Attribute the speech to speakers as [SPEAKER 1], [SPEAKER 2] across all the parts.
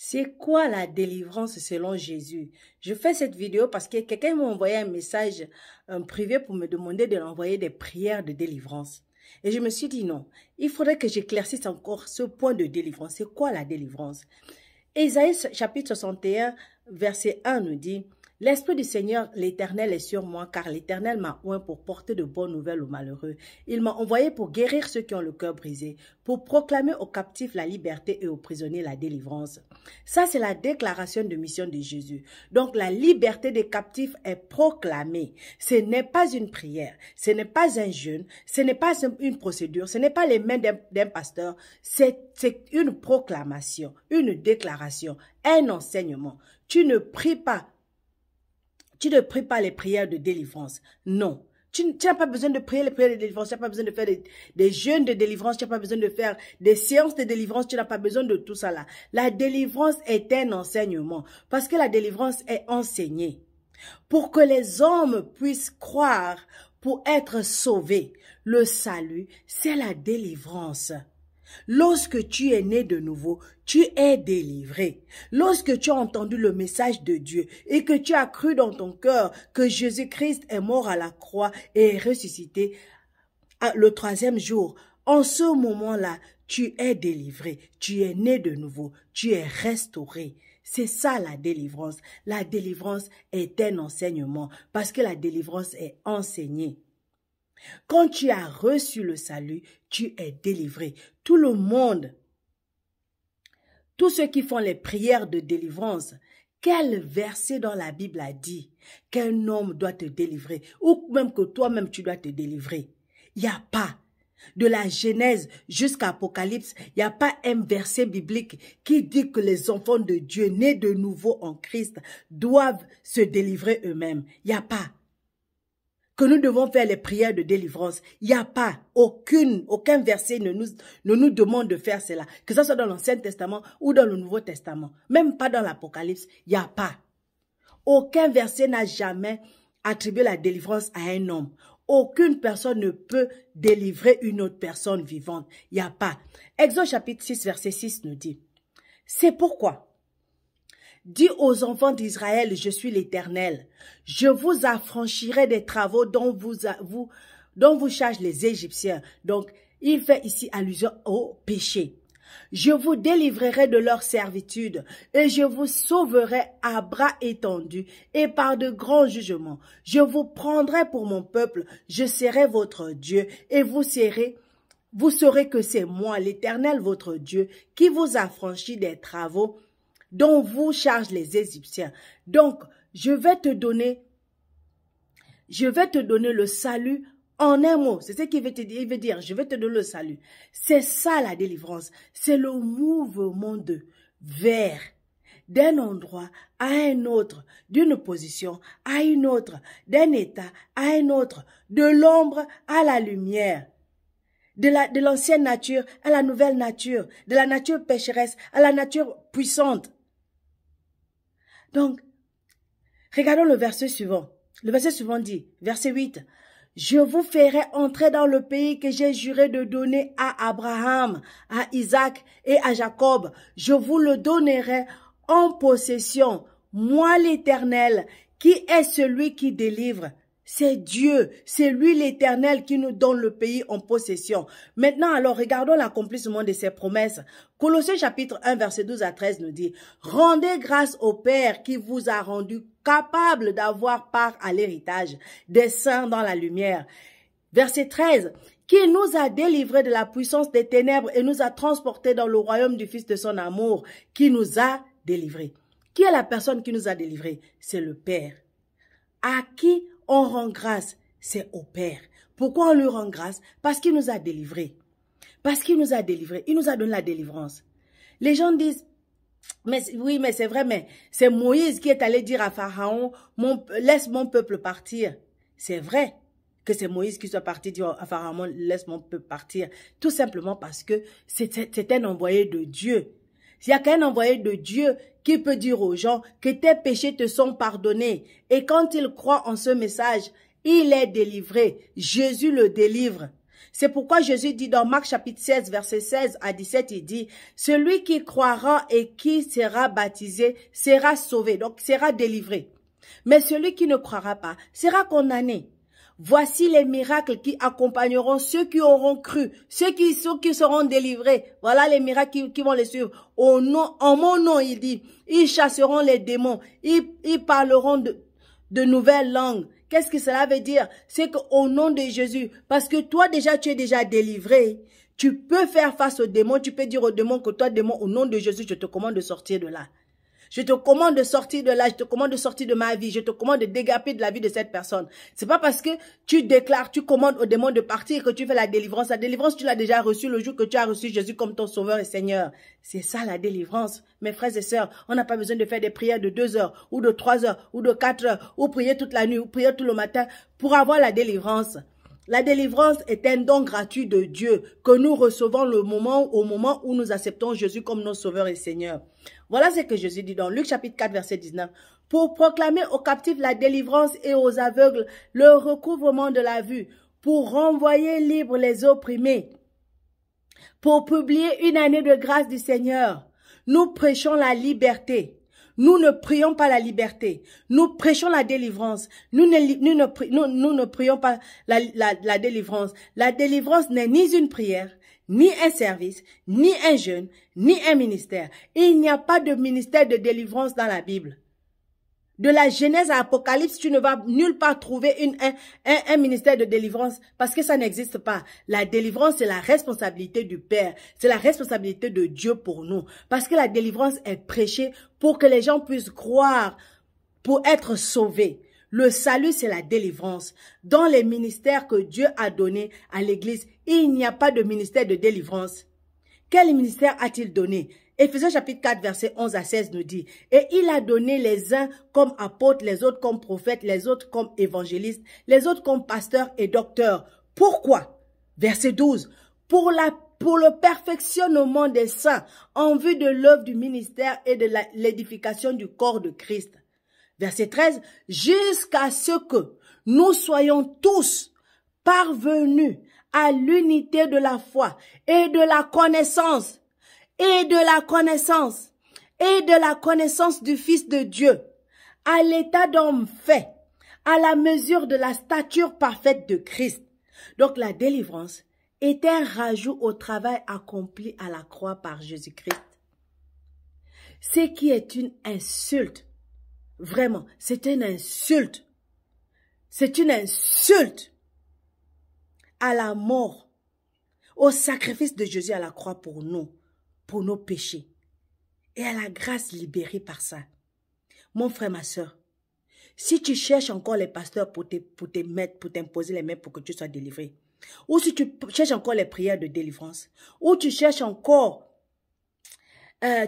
[SPEAKER 1] C'est quoi la délivrance selon Jésus? Je fais cette vidéo parce que quelqu'un m'a envoyé un message privé pour me demander de l'envoyer des prières de délivrance. Et je me suis dit non, il faudrait que j'éclaircisse encore ce point de délivrance. C'est quoi la délivrance? Ésaïe chapitre 61, verset 1 nous dit: L'Esprit du Seigneur, l'Éternel, est sur moi, car l'Éternel m'a oint pour porter de bonnes nouvelles aux malheureux. Il m'a envoyé pour guérir ceux qui ont le cœur brisé, pour proclamer aux captifs la liberté et aux prisonniers la délivrance. Ça, c'est la déclaration de mission de Jésus. Donc, la liberté des captifs est proclamée. Ce n'est pas une prière, ce n'est pas un jeûne, ce n'est pas une procédure, ce n'est pas les mains d'un pasteur, c'est une proclamation, une déclaration, un enseignement. Tu ne pries pas les prières de délivrance. Non. Tu n'as pas besoin de prier les prières de délivrance. Tu n'as pas besoin de faire des jeûnes de délivrance. Tu n'as pas besoin de faire des séances de délivrance. Tu n'as pas besoin de tout ça là. La délivrance est un enseignement. Parce que la délivrance est enseignée. Pour que les hommes puissent croire, pour être sauvés. Le salut, c'est la délivrance. Lorsque tu es né de nouveau, tu es délivré. Lorsque tu as entendu le message de Dieu et que tu as cru dans ton cœur que Jésus-Christ est mort à la croix et est ressuscité le 3e jour, en ce moment-là, tu es délivré, tu es né de nouveau, tu es restauré. C'est ça la délivrance. La délivrance est un enseignement parce que la délivrance est enseignée. Quand tu as reçu le salut, tu es délivré. Tout le monde, tous ceux qui font les prières de délivrance, quel verset dans la Bible a dit qu'un homme doit te délivrer ou même que toi-même tu dois te délivrer? Il n'y a pas. De la Genèse jusqu'à Apocalypse, il n'y a pas un verset biblique qui dit que les enfants de Dieu nés de nouveau en Christ doivent se délivrer eux-mêmes. Il n'y a pas. Que nous devons faire les prières de délivrance. Il n'y a pas aucun verset ne nous demande de faire cela. Que ce soit dans l'Ancien Testament ou dans le Nouveau Testament. Même pas dans l'Apocalypse. Il n'y a pas. Aucun verset n'a jamais attribué la délivrance à un homme. Aucune personne ne peut délivrer une autre personne vivante. Il n'y a pas. Exode chapitre 6, verset 6 nous dit: C'est pourquoi dis aux enfants d'Israël, je suis l'Éternel. Je vous affranchirai des travaux dont vous chargent les Égyptiens. Donc, il fait ici allusion au péché. Je vous délivrerai de leur servitude et je vous sauverai à bras étendus et par de grands jugements. Je vous prendrai pour mon peuple, je serai votre Dieu et vous saurez que c'est moi, l'Éternel, votre Dieu, qui vous affranchit des travaux dont vous chargent les Égyptiens. Donc, je vais te donner le salut en un mot. C'est ce qu'il veut te dire. Il veut dire, je vais te donner le salut. C'est ça la délivrance. C'est le mouvement d'un endroit à un autre, d'une position à une autre, d'un état à un autre, de l'ombre à la lumière. De l'ancienne nature à la nouvelle nature, de la nature pécheresse à la nature puissante. Donc, regardons le verset suivant. Le verset suivant dit, verset 8, « Je vous ferai entrer dans le pays que j'ai juré de donner à Abraham, à Isaac et à Jacob. Je vous le donnerai en possession. Moi l'Éternel, qui est celui qui délivre. » C'est Dieu, c'est lui l'Éternel qui nous donne le pays en possession. Maintenant, alors, regardons l'accomplissement de ses promesses. Colossiens chapitre 1, verset 12 à 13 nous dit: « Rendez grâce au Père qui vous a rendu capable d'avoir part à l'héritage des saints dans la lumière. » Verset 13, « Qui nous a délivrés de la puissance des ténèbres et nous a transportés dans le royaume du Fils de son amour, qui nous a délivrés. » Qui est la personne qui nous a délivrés? C'est le Père. À qui on rend grâce? C'est au Père. Pourquoi on lui rend grâce? Parce qu'il nous a délivrés. Parce qu'il nous a délivrés. Il nous a donné la délivrance. Les gens disent, mais oui, mais c'est vrai, mais c'est Moïse qui est allé dire à Pharaon, laisse mon peuple partir. C'est vrai que c'est Moïse qui soit parti dire à Pharaon, laisse mon peuple partir. Tout simplement parce que c'est un envoyé de Dieu. Il n'y a qu'un envoyé de Dieu qui peut dire aux gens que tes péchés te sont pardonnés. Et quand ils croient en ce message, il est délivré. Jésus le délivre. C'est pourquoi Jésus dit dans Marc chapitre 16, verset 16 à 17, il dit, « Celui qui croira et qui sera baptisé sera sauvé, donc sera délivré. Mais celui qui ne croira pas sera condamné. Voici les miracles qui accompagneront ceux qui auront cru, ceux qui seront délivrés. Voilà les miracles qui vont les suivre. En mon nom, il dit, ils chasseront les démons, ils parleront de nouvelles langues. » Qu'est-ce que cela veut dire? C'est qu'au nom de Jésus, parce que toi déjà, tu es déjà délivré, tu peux faire face aux démons, tu peux dire aux démons que toi, démon, au nom de Jésus, je te commande de sortir de là. Je te commande de sortir de là, je te commande de sortir de ma vie, je te commande de dégaper de la vie de cette personne. C'est pas parce que tu déclares, tu commandes aux démons de partir que tu fais la délivrance. La délivrance, tu l'as déjà reçue le jour que tu as reçu Jésus comme ton sauveur et Seigneur. C'est ça la délivrance. Mes frères et sœurs, on n'a pas besoin de faire des prières de 2 heures, ou de 3 heures, ou de 4 heures, ou prier toute la nuit, ou prier tout le matin pour avoir la délivrance. La délivrance est un don gratuit de Dieu que nous recevons au moment où nous acceptons Jésus comme notre sauveur et Seigneur. Voilà ce que Jésus dit dans Luc chapitre 4 verset 19. Pour proclamer aux captifs la délivrance et aux aveugles le recouvrement de la vue, pour renvoyer libres les opprimés, pour publier une année de grâce du Seigneur. Nous prêchons la liberté. Nous ne prions pas la liberté. Nous prêchons la délivrance. Nous ne prions pas la délivrance. La délivrance n'est ni une prière, ni un service, ni un jeûne, ni un ministère. Il n'y a pas de ministère de délivrance dans la Bible. De la Genèse à Apocalypse, tu ne vas nulle part trouver un ministère de délivrance parce que ça n'existe pas. La délivrance, c'est la responsabilité du Père. C'est la responsabilité de Dieu pour nous. Parce que la délivrance est prêchée pour que les gens puissent croire, pour être sauvés. Le salut, c'est la délivrance. Dans les ministères que Dieu a donnés à l'Église, il n'y a pas de ministère de délivrance. Quel ministère a-t-il donné? Éphésiens chapitre 4, verset 11 à 16 nous dit, « Et il a donné les uns comme apôtres, les autres comme prophètes, les autres comme évangélistes, les autres comme pasteurs et docteurs. » Pourquoi? Verset 12, « Pour le perfectionnement des saints, en vue de l'œuvre du ministère et de l'édification du corps de Christ. » Verset 13, « Jusqu'à ce que nous soyons tous parvenus à l'unité de la foi et de la connaissance, et de la connaissance du Fils de Dieu, à l'état d'homme fait, à la mesure de la stature parfaite de Christ. » Donc la délivrance est un rajout au travail accompli à la croix par Jésus-Christ. Ce qui est une insulte, vraiment, c'est une insulte. C'est une insulte à la mort, au sacrifice de Jésus à la croix pour nous, pour nos péchés, et à la grâce libérée par ça. Mon frère, ma soeur, si tu cherches encore les pasteurs pour t'imposer les mains pour que tu sois délivré, ou si tu cherches encore les prières de délivrance, ou tu cherches encore les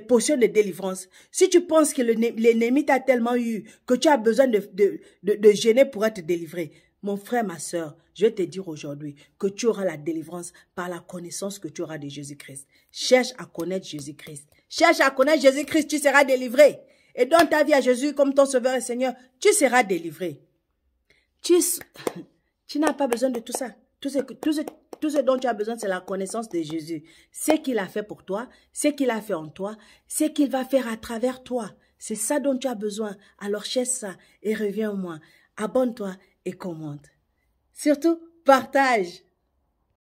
[SPEAKER 1] potions de délivrance, si tu penses que l'ennemi t'a tellement eu que tu as besoin de gêner pour être délivré, mon frère, ma soeur, je vais te dire aujourd'hui que tu auras la délivrance par la connaissance que tu auras de Jésus-Christ. Cherche à connaître Jésus-Christ. Cherche à connaître Jésus-Christ, tu seras délivré. Et donne ta vie à Jésus comme ton sauveur et Seigneur, tu seras délivré. Tu n'as pas besoin de tout ça. Tout ce dont tu as besoin, c'est la connaissance de Jésus. Ce qu'il a fait pour toi, ce qu'il a fait en toi, ce qu'il va faire à travers toi. C'est ça dont tu as besoin. Alors cherche ça et reviens au moi. Abonne-toi et commente. Surtout, partage.